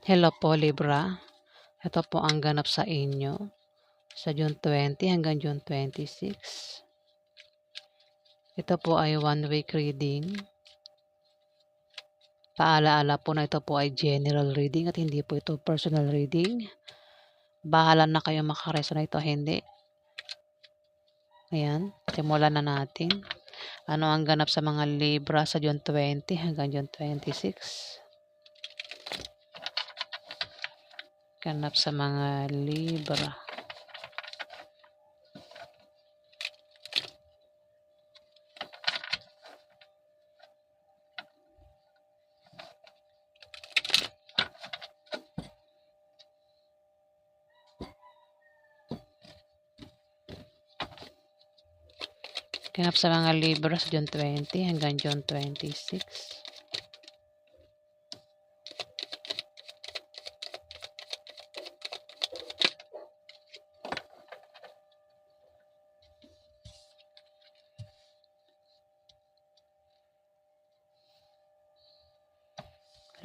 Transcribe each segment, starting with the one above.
Hello po Libra, ito po ang ganap sa inyo sa June 20 hanggang June 26. Ito po ay one-week reading. Paalaala po na ito po ay general reading at hindi po ito personal reading. Bahala na kayo makaresonate o hindi. Ayan, simulan na natin. Ano ang ganap sa mga Libra sa June 20 hanggang June 26? Ganap sa mga Libra. Ganap sa mga Libra sa June 20 hanggang June 26.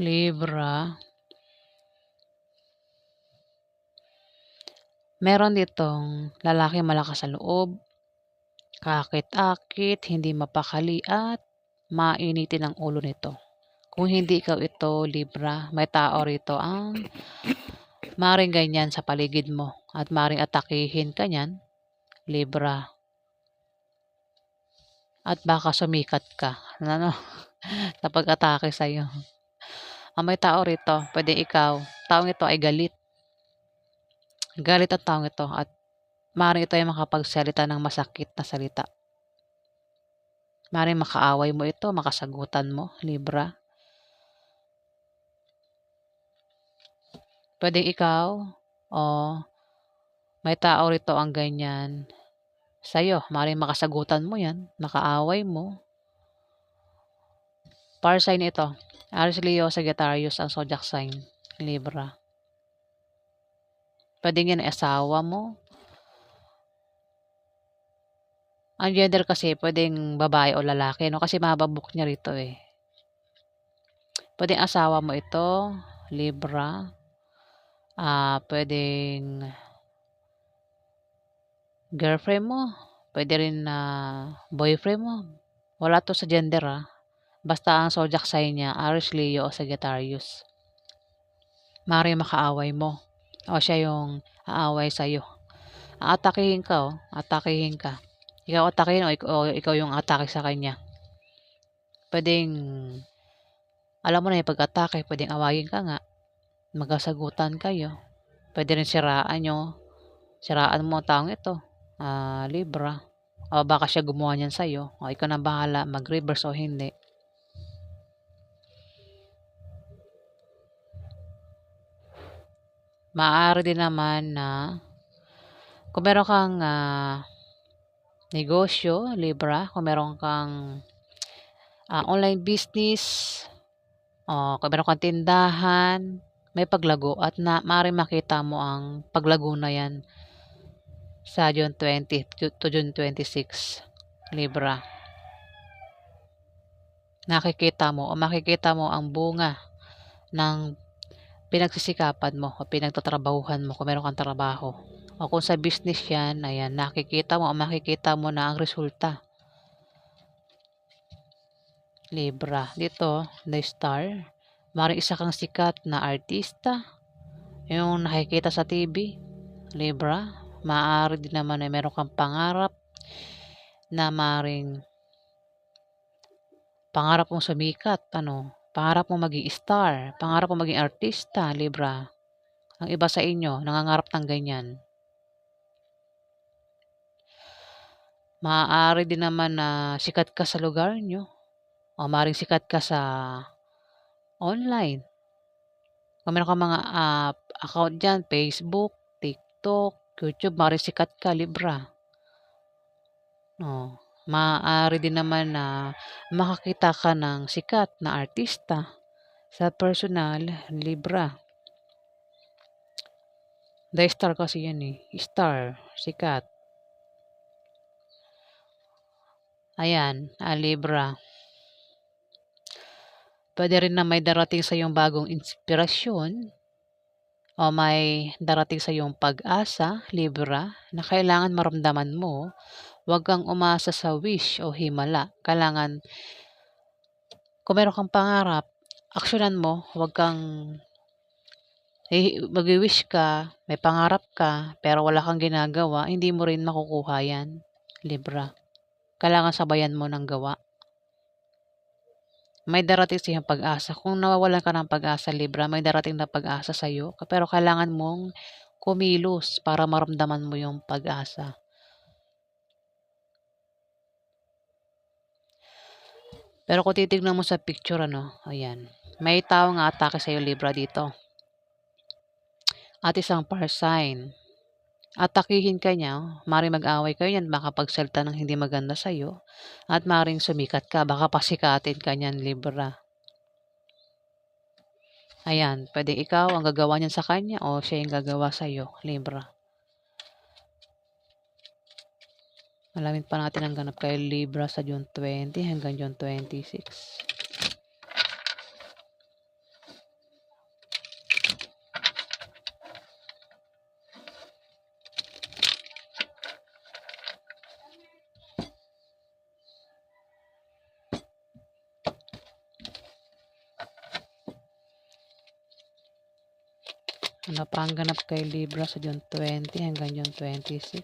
Libra. Meron ditong lalaki malakas sa loob, kakit-akit, hindi mapakali at mainitin ang ulo nito. Kung hindi ikaw ito, Libra, may tao rito ang maring ganyan sa paligid mo at maring atakihin ka niyan, Libra. At baka sumikat ka, ano, sa pag-atake sa'yo. Ang may tao rito, pwede ikaw, taong ito ay galit. Galit ang taong ito at maring ito ay makapagsalita ng masakit na salita. Maring makaaway mo ito, makasagutan mo, Libra. Pwede ikaw o may tao rito ang ganyan sa'yo. Maring makasagutan mo yan, makaaway mo. Fire sign ito. Aries, Leo, Sagittarius ang zodiac sign, Libra. Pwede yan asawa mo. Ang gender kasi pwedeng babae o lalaki, no? Kasi mababok niya rito eh. Pwedeng asawa mo ito, Libra. Pwedeng girlfriend mo. Pwede rin na boyfriend mo. Wala to sa gender Basta ang zodiac sign niya, Aries, Leo o Sagittarius. Maaaring makaaway mo. O siya yung aaway sa'yo. Aatakihin ka Atakihin ka. Ikaw atakihin o ikaw yung atake sa kanya. Pwedeng, alam mo na yung pag-atake, pwedeng awayin ka nga. Magkasagutan kayo. Pwede rin siraan mo ang taong ito, Libra. O baka siya gumawa niyan sa'yo. O ikaw na bahala, mag-reverse o hindi. Maaari din naman na kung meron kang negosyo, Libra, kung meron kang online business, kung meron kang tindahan, may paglago at maaaring makita mo ang paglago na yan sa June 20 to June 26, Libra. Makikita mo ang bunga ng pinagsisikapan mo o pinagtatrabahuhan mo kung meron kang trabaho. O kung sa business yan, ayan, makikita mo na ang resulta. Libra. Dito, the star. Maring isa kang sikat na artista. Yung nakikita sa TV. Libra. Maaari din naman na meron kang pangarap na maring pangarap mong sumikat. Pangarap mong maging star. Pangarap mong maging artista, Libra. Ang iba sa inyo, nangangarap ng ganyan. Maaari din naman na sikat ka sa lugar nyo. O maaaring sikat ka sa online. Kung meron kang mga account dyan, Facebook, TikTok, YouTube, maaaring sikat ka, Libra. Maaari din naman na makakita ka ng sikat na artista sa personal, Libra. The star kasi yan Star, sikat. Ayan, Libra. Pwede rin na may darating sa yung bagong inspirasyon o may darating sa yung pag-asa, Libra, na kailangan maramdaman mo. Huwag kang umasa sa wish o himala. Kailangan, kung meron kang pangarap, aksyonan mo. Huwag kang magwi-wish ka, may pangarap ka, pero wala kang ginagawa, hindi mo rin makukuha yan, Libra. Kailangan sabayan mo ng gawa. May darating sa iyong pag-asa. Kung nawawalan ka ng pag-asa, Libra, may darating na pag-asa sa iyo. Pero kailangan mong kumilos para maramdaman mo yung pag-asa. Pero kung titignan mo sa picture, ayan. May tao nga atake sa iyo, Libra, dito. At isang fire sign. Atakihin ka niya, maaaring mag-away kayo niyan, baka pagsalita ng hindi maganda sa iyo. At maaaring sumikat ka, baka pasikatin ka niyan, Libra. Ayan, pwede ikaw ang gagawa niyan sa kanya o siya yung gagawa sa iyo, Libra. Alamin pa natin ang ganap kay Libra sa June 20 hanggang June 26. Ano pa ang ganap kay Libra sa June 20 hanggang June 26?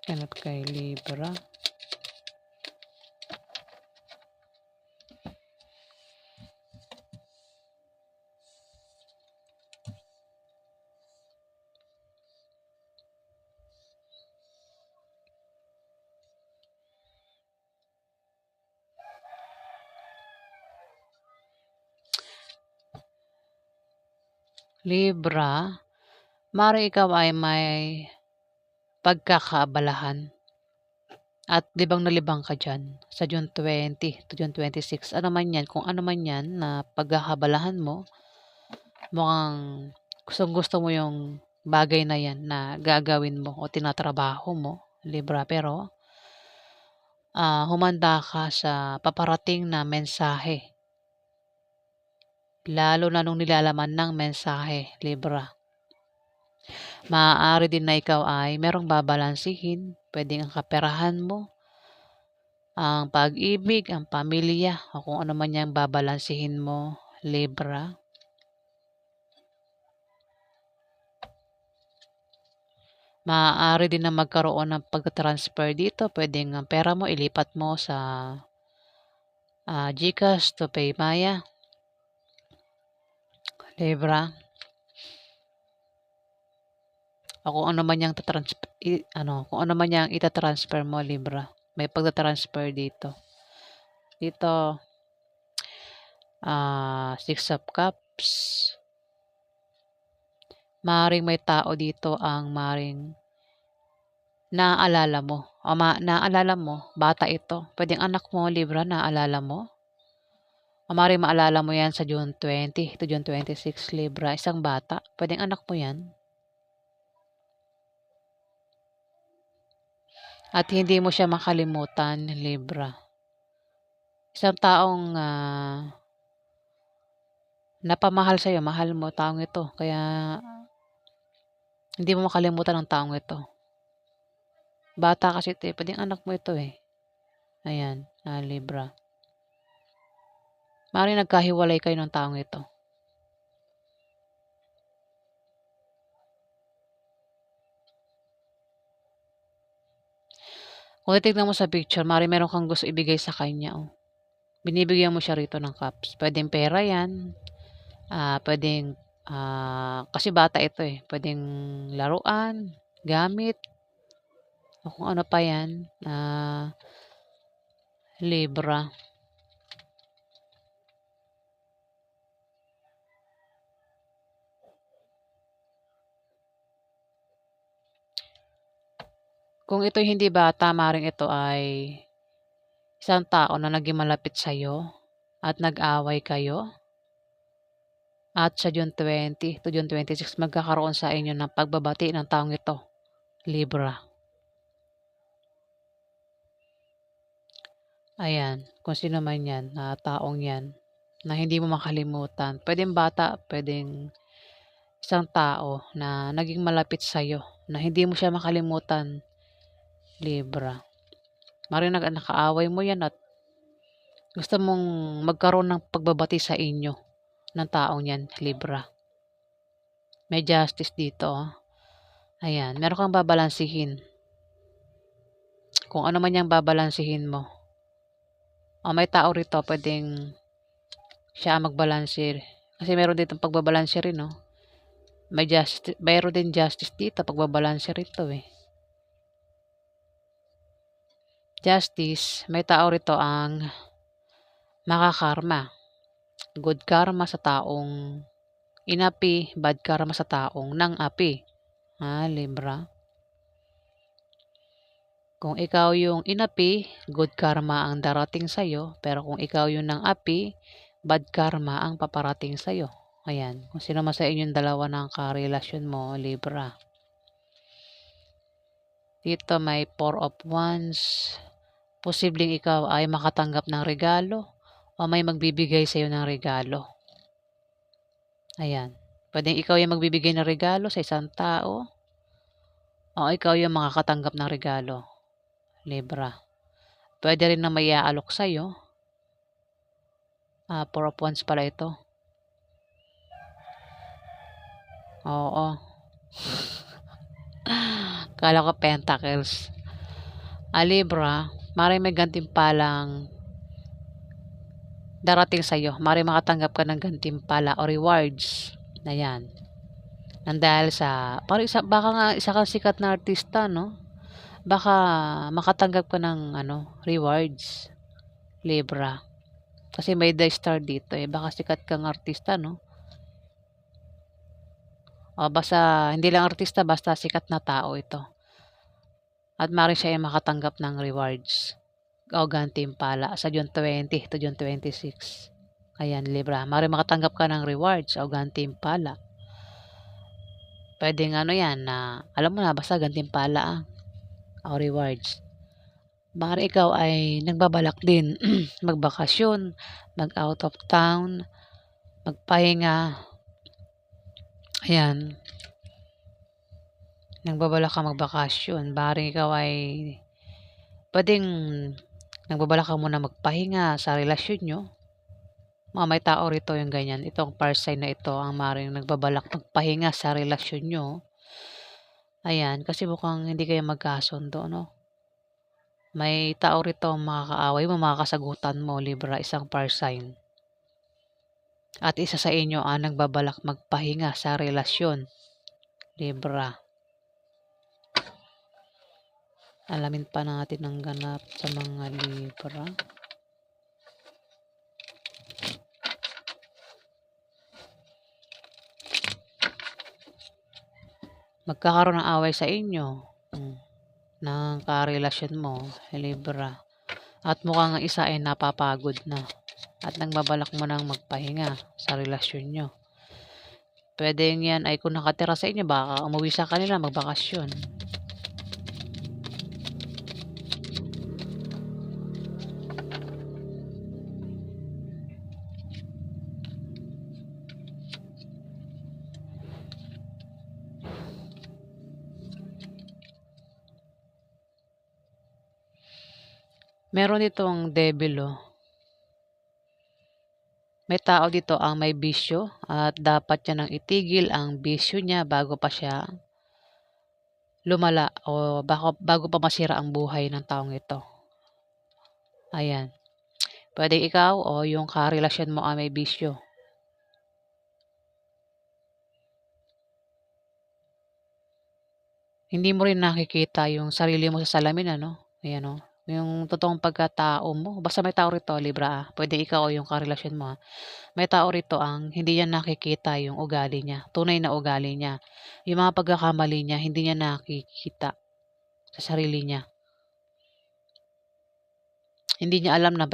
Ganap kay Libra. Libra, maaari ikaw ay may pagkakaabalahan at libang na libang ka dyan sa June 20 to June 26. Ano man yan, kung ano man yan na pagkakabalahan mo, mukhang gusto mo yung bagay na yan na gagawin mo o tinatrabaho mo, Libra. Pero humanda ka sa paparating na mensahe. Lalo na nung nilalaman ng mensahe, Libra. Maaari din na ikaw ay merong babalansihin. Pwedeng ang kaperahan mo, ang pag-ibig, ang pamilya, o kung ano man yung babalansihin mo, Libra. Maaari din na magkaroon ng pag-transfer dito. Pwedeng ang pera mo ilipat mo sa GCash to PayMaya, Libra. O kung ano man yung kung ano man yung itatransfer mo, Libra. May pagta-transfer dito. Dito, Six of Cups. Maring may tao dito ang maring naaalala mo. O naaalala mo, bata ito. Pwedeng anak mo, Libra, naaalala mo. O maring maalala mo yan sa June 20 to June 26, Libra. Isang bata. Pwedeng anak mo yan. At hindi mo siya makalimutan, Libra. Isang taong napamahal sa'yo, mahal mo taong ito. Kaya hindi mo makalimutan ang taong ito. Bata kasi ito eh. Pwedeng anak mo ito eh. Ayan, Libra. Maaaring nagkahiwalay kayo ng taong ito. Kung titignan mo sa picture, maaaring meron kang gusto ibigay sa kanya. Oh. Binibigyan mo siya rito ng cups. Pwedeng pera yan. Pwedeng, kasi bata ito eh. Pwedeng laruan, gamit, o kung ano pa yan. Libra. Kung ito'y hindi bata, maaaring ito ay isang tao na naging malapit sa'yo. at nag-away kayo at sa June 20 to June 26 magkakaroon sa inyo ng pagbabati ng taong ito, Libra. Ayan, kung sino man yan, na taong yan, na hindi mo makalimutan. Pwedeng bata, pwedeng isang tao na naging malapit sa'yo, na hindi mo siya makalimutan, Libra. Maring nakaaway mo yan at gusto mong magkaroon ng pagbabati sa inyo ng taong yan, Libra. May justice dito. Ayan, meron kang babalansihin. Kung ano man yung babalansihin mo. May tao rito, pwedeng siya ang magbalanse. Kasi meron dito pagbabalanse rin, no? Mayroon din justice dito, pagbabalanse rito, eh. Justice, may tao rito ang makakarma. Good karma sa taong inapi, bad karma sa taong nang api. Libra. Kung ikaw yung inapi, good karma ang darating sa'yo. Pero kung ikaw yung nang api, bad karma ang paparating sa'yo. Ayan. Kung sino man sa inyong dalawa ng karelasyon mo, Libra. Dito may 4 of Wands. Posibleng ikaw ay makatanggap ng regalo o may magbibigay sa'yo ng regalo. Ayan. Pwedeng ikaw yung magbibigay ng regalo sa isang tao o ikaw yung makakatanggap ng regalo, Libra. Pwede rin na may aalok sa'yo. 4 of Wands pala ito. Oo. Kala ko Pentacles. Libra, maring may gantimpalang darating sa'yo. Maring makatanggap ka ng gantimpala o rewards. Ayan. Dahil sa, baka nga isa kang sikat na artista, no? Baka makatanggap ka ng rewards, Libra. Kasi may the star dito, eh. Baka sikat kang artista, no? O basta, hindi lang artista, basta sikat na tao ito. At maaaring siya ay makatanggap ng rewards o gantimpala sa June 20 to June 26. Ayan, Libra. Maaaring makatanggap ka ng rewards o gantimpala. Pwedeng yan na, alam mo na, basta gantimpala o rewards. Maaaring ikaw ay nagbabalak din magbakasyon, mag-out of town, magpahinga. Ayan. Nagbabalak ka magbakasyon. Maaaring ikaw ay pwedeng nagbabalak ka muna magpahinga sa relasyon nyo. May tao rito yung ganyan. Itong sign na ito ang maaaring nagbabalak magpahinga sa relasyon nyo. Ayan, kasi mukhang hindi kayo magkasundo, no? May tao rito makakaaway mo, makakasagutan mo, Libra, isang sign. At isa sa inyo ang nagbabalak magpahinga sa relasyon, Libra. Alamin pa natin ang ganap sa mga Libra. Magkakaroon ng away sa inyo ng karelasyon mo, Libra. At mukhang ang isa ay napapagod na at nagbabalak mo nang magpahinga sa relasyon nyo. Pwede yan ay kung nakatira sa inyo, baka umuwi sa kanila magbakasyon. Meron ditong devil, May tao dito ang may bisyo at dapat niya nang itigil ang bisyo niya bago pa siya lumala o bago pa masira ang buhay ng taong ito. Ayan. Pwede ikaw o yung karelasyon mo ang may bisyo. Hindi mo rin nakikita yung sarili mo sa salamin, Ayan, yung totoong pagkatao mo. Basta may tao rito, Libra, Pwede ikaw o yung karelasyon mo, May tao rito ang hindi niya nakikita yung ugali niya, tunay na ugali niya. Yung mga pagkakamali niya, hindi niya nakikita sa sarili niya. Hindi niya alam na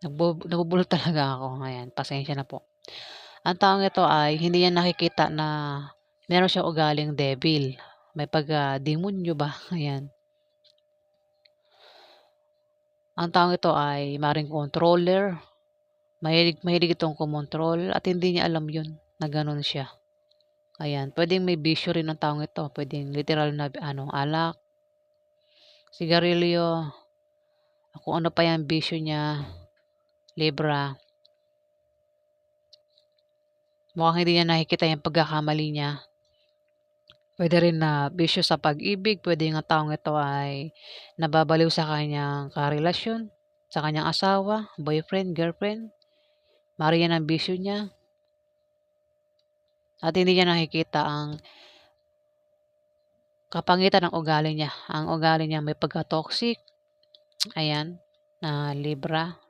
Nabubulol talaga ako, ayan, pasensya na po. Ang taong ito ay hindi niya nakikita na meron siyang ugaling devil, may pagka-demonyo ba, ayan. Ang taong ito ay maaaring controller, mahilig mahilig itong kumontrol at hindi niya alam 'yun na gano'n siya. Ayan, puwedeng may bisyo rin ang taong ito, puwedeng literal na ano, alak, sigarilyo, kung ano pa 'yang bisyo niya, Libra. Mukhang hindi niya nakikita 'yang pagkakamali niya. Puwede rin na bisyo sa pag-ibig, puwedeng ang taong ito ay nababaliw sa kanyang karelasyon, sa kanyang asawa, boyfriend, girlfriend. Maaari 'yan ang bisyo niya at hindi niya nakikita ang kapangitan ng ugali niya. Ang ugali niya may pagka-toxic, ayan, na Libra.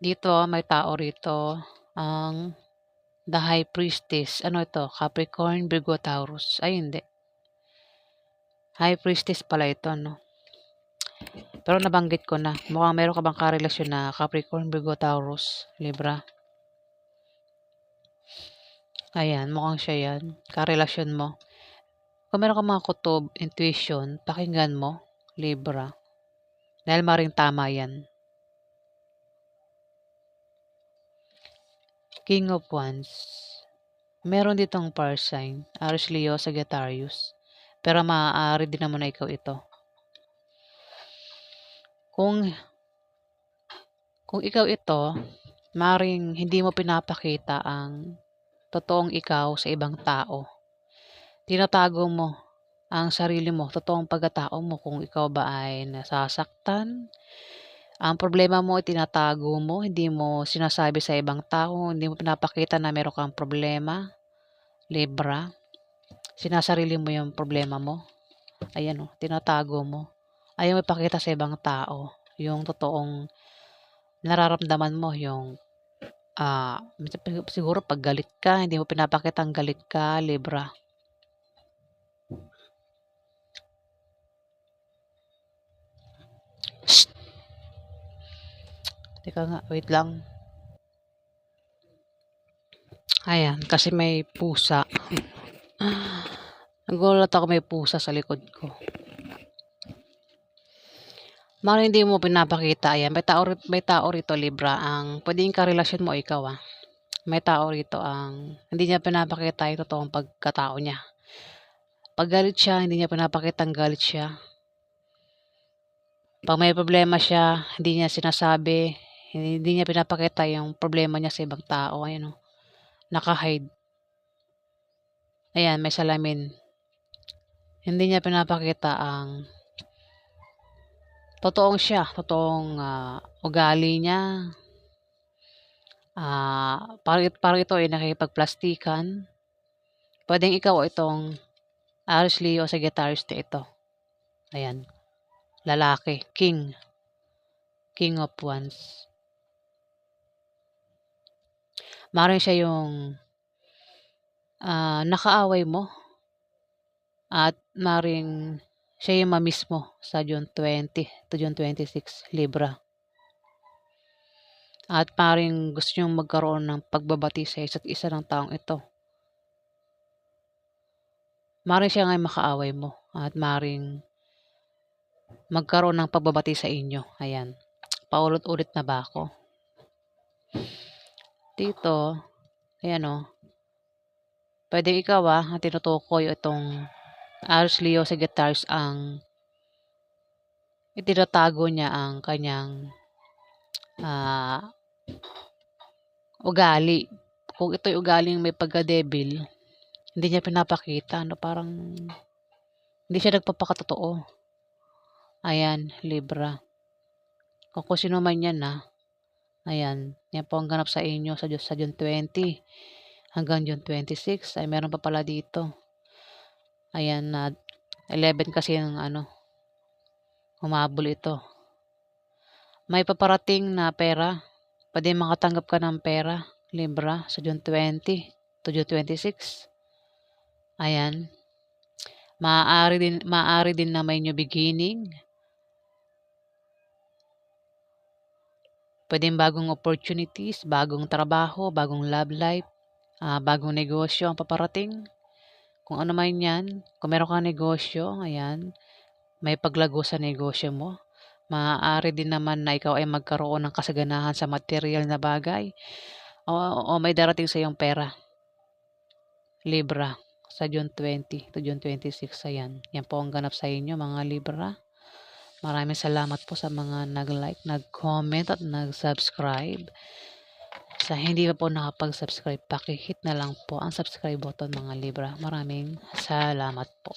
Dito may tao rito, ang The High Priestess. Ano ito? Capricorn, Virgo, Taurus. Ay hindi, High Priestess pala ito 'no. Pero nabanggit ko na. Mukhang meron ka bang karelasyon na Capricorn, Virgo, Taurus, Libra? Ayan, mukhang siya 'yan, karelasyon mo. Kung meron kang mga kutob, intuition, pakinggan mo, Libra. Dahil maaaring tama 'yan. King of Wands. Meron ditong fire sign, Aries, Leo, Sagittarius. Pero maaari din naman na ikaw ito. Kung kung ikaw ito, maaaring hindi mo pinapakita ang totoong ikaw sa ibang tao. Tinatago mo ang sarili mo, totoong pagkatao mo kung ikaw ba ay nasasaktan. Ang problema mo ay tinatago mo, hindi mo sinasabi sa ibang tao, hindi mo pinapakita na meron kang problema, Libra. Sinasarili mo yung problema mo. Ayan o, tinatago mo. Ayaw mo ipakita sa ibang tao yung totoong nararamdaman mo, yung siguro pag galit ka, hindi mo pinapakita ang galit ka, Libra. Shh! Teka nga, wait lang. Ayan, kasi may pusa. Nagulat ako, may pusa sa likod ko. Maaaring hindi mo pinapakita, ayan, may tao rito, Libra, ang puwedeng karelasyon mo ikaw, may tao rito ang hindi niya pinapakita yung totoong pagkatao niya. 'Pag galit siya, hindi niya pinapakitang galit siya. 'Pag may problema siya, hindi niya sinasabi, hindi niya pinapakita yung problema niya sa ibang tao, ayan oh, naka-hide. Ayan, may salamin. Hindi niya pinapakita ang totoong siya, totoong, ugali niya. Parang ito ay nakikipagplastikan. Puwedeng ikaw itong Aries, Leo, Sagittarius na ito. Ayan, lalaki, King of Wands. Maaaring siya yung, nakaaway mo at maaaring siya yung ma-miss mo sa June 20 to June 26, Libra. At maaaring gusto niyong magkaroon ng pagbabati sa isa't isa ng taong ito. Maaaring siya nga yung makaaway mo at maaaring magkaroon ng pagbabati sa inyo, ayan. Paulit-ulit na ba ako? Dito, ayan oh, puwedeng ikaw, ang tinutukoy itong Aries, Leo, Sagittarius ang itinatago niya ang kanyang, ah, ugali. Kung ito'y ugaling may pagka-devil, hindi niya pinapakita 'no, parang hindi siya nagpapakatotoo. Ayan, Libra. Kung sino man 'yan, ayan, 'yan po ang ganap sa inyo sa June 20 hanggang June 26 ay meron pa pala dito. Ayan, na 11 kasi ang ano, humabol ito. May paparating na pera, puwedeng makatanggap ka ng pera, Libra, sa June 20 to June 26. Ayan, maaari din na may new beginning. Puwedeng bagong opportunities, bagong trabaho, bagong love life, bagong negosyo ang paparating. Kung ano man 'yan, kung meron kang negosyo, ayan, may paglago sa negosyo mo. Maaari din naman na ikaw ay magkaroon ng kasaganahan sa material na bagay o may darating sa iyong pera, Libra, sa June 20 to June 26, ayan. Yan po ang ganap sa inyo mga Libra. Maraming salamat po sa mga nag-like, nag-comment at nag-subscribe. Sa hindi pa po nakapag-subscribe, paki-hit na lang po ang subscribe button mga Libra. Maraming salamat po.